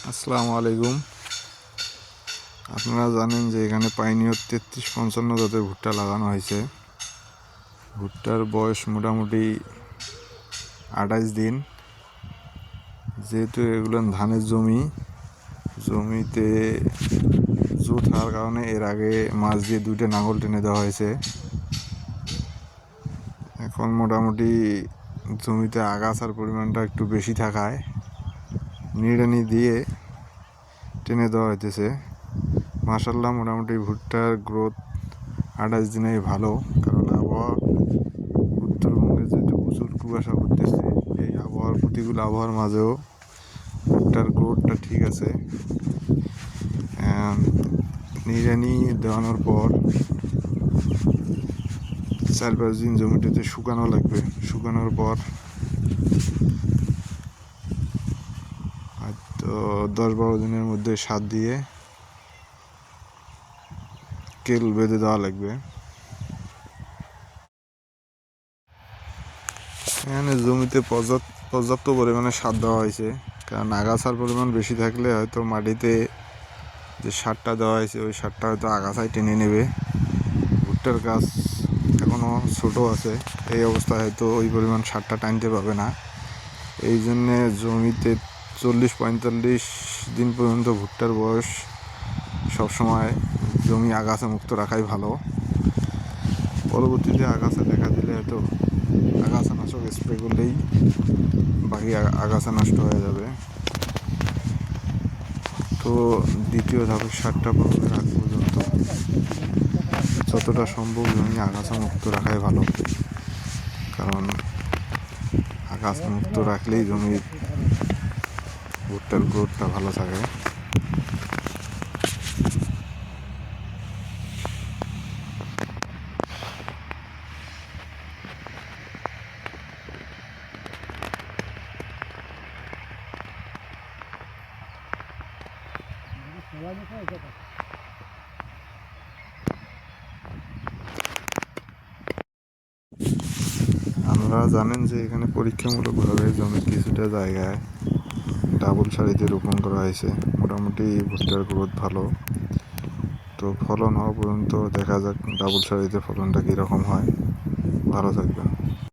আসসালামু আলাইকুম। আপনারা জানেন যে এখানে পাইনিয়র 33-55 জাতের ভুট্টা লাগানো হয়েছে। ভুট্টার বয়স মোটামুটি 28 দিন। যেহেতু এগুলো ধানের জমিতে জোর থাকার কারণে এর আগে মাছ দিয়ে 2টা লাঙল টেনে দেওয়া হয়েছে। এখন মোটামুটি জমিতে আগাছার পরিমাণটা একটু বেশি থাকায় নিড়ানি দিয়ে টেনে দেওয়া হইতেছে। মাশাআল্লাহ, মোটামুটি ভুট্টার গ্রোথ 28 দিনেই ভালো, কারণ আবহাওয়া উত্তরবঙ্গে যেহেতু প্রচুর কুয়াশা পড়তেছে, এই প্রতিকূল আবহাওয়ার মাঝেও ভুট্টার গ্রোথটা ঠিক আছে। নিড়ানি দেওয়ানোর পর 4-5 দিন জমিটাতে শুকানো লাগবে। শুকানোর পর হয়তো 10-12 দিনের মধ্যে সার দিয়ে কেল বেঁধে দেওয়া লাগবে। এখানে জমিতে পর্যাপ্ত পরিমাণে সার দেওয়া হয়েছে, কারণ আগাছার পরিমাণ বেশি থাকলে হয়তো মাটিতে যে সারটা দেওয়া হয়েছে ওই সারটা হয়তো আগাছায় টেনে নেবে। ভুট্টার গাছ এখনও ছোটো আছে, এই অবস্থায় হয়তো ওই পরিমাণ সারটা টানতে পারবে না। এই জন্যে জমিতে 40-45 দিন পর্যন্ত ভুট্টার বয়স সবসময় জমি আগাছা মুক্ত রাখাই ভালো। পরবর্তীতে আগাছা দেখা দিলে হয়তো আগাছা নাশক স্প্রে করলেই বাকি আগাছা নষ্ট হয়ে যাবে। তো দ্বিতীয় ধাপের সারটা প্রয়োগের আগ পর্যন্ত যতটা সম্ভব জমি আগাছা মুক্ত রাখাই ভালো, কারণ আগাছা মুক্ত রাখলেই জমির ভুট্টার গ্রোথটা ভালো থাকে। আপনারা জানেন যে এখানে পরীক্ষামূলকভাবে জমির কিছুটা জায়গায় ডাবল সারিতে রোপণ করা হয়েছে। মোটামুটি ভুট্টার গ্রোথ ভালো। তো ফলন হওয়া পর্যন্ত দেখা যাক ডাবল সারিতে ফলনটা কীরকম হয়। ভালো থাকবেন।